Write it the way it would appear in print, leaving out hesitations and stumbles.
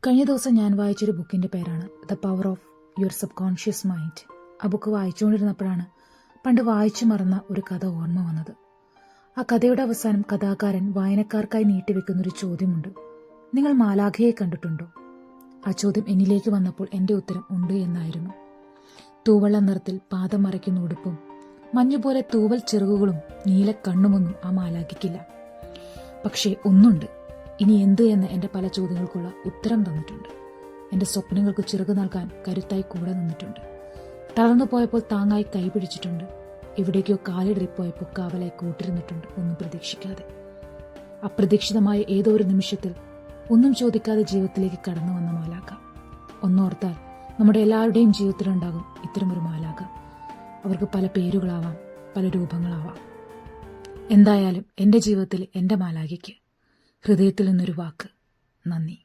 കഴിഞ്ഞ ദിവസം ഞാൻ വായിച്ചൊരു ബുക്കിൻ്റെ പേരാണ് the power of your sub conscious mind. ആ ബുക്ക് വായിച്ചുകൊണ്ടിരുന്നപ്പോഴാണ് പണ്ട് വായിച്ചു മറന്ന ഒരു കഥ ഓർമ്മ വന്നത്. ആ കഥയുടെ അവസാനം കഥാകാരൻ വായനക്കാർക്കായി നീട്ടിവെക്കുന്നൊരു ചോദ്യമുണ്ട്: നിങ്ങൾ മാലാഖയെ കണ്ടിട്ടുണ്ടോ? ആ ചോദ്യം എന്നിലേക്ക് വന്നപ്പോൾ എൻ്റെ ഉത്തരം ഉണ്ട് എന്നായിരുന്നു. തൂവെള്ള നിറത്തിൽ പാദം മറയ്ക്കുന്ന ഉടുപ്പും മഞ്ഞുപോലെ തൂവൽ ചിറകുകളും നീല കണ്ണുമൊന്നും ആ മാലാഖയ്ക്കില്ല. പക്ഷേ ഒന്നുണ്ട്, ഇനി എന്ത് എന്ന് എൻ്റെ പല ചോദ്യങ്ങൾക്കുള്ള ഉത്തരം തന്നിട്ടുണ്ട്. എൻ്റെ സ്വപ്നങ്ങൾക്ക് ചിറകു നൽകാൻ കരുത്തായി കൂടെ നിന്നിട്ടുണ്ട്. തളർന്നു പോയപ്പോൾ താങ്ങായി കൈപിടിച്ചിട്ടുണ്ട്. എവിടേക്കോ കാലിടറിപ്പോയപ്പോൾ കാവലായി കൂട്ടിരുന്നിട്ടുണ്ട്, ഒന്നും പ്രതീക്ഷിക്കാതെ. അപ്രതീക്ഷിതമായ ഏതോ ഒരു നിമിഷത്തിൽ ഒന്നും ചോദിക്കാതെ ജീവിതത്തിലേക്ക് കടന്നു വന്ന മാലാഖ. ഒന്നോർത്താൽ നമ്മുടെ എല്ലാവരുടെയും ജീവിതത്തിലുണ്ടാകും ഇത്തരമൊരു മാലാഖ. അവർക്ക് പല പേരുകളാവാം, പല രൂപങ്ങളാവാം. എന്തായാലും എൻ്റെ ജീവിതത്തിൽ എൻ്റെ മാലാഖയ്ക്ക് ഹൃദയത്തിൽ നിന്നൊരു വാക്ക്: നന്ദി.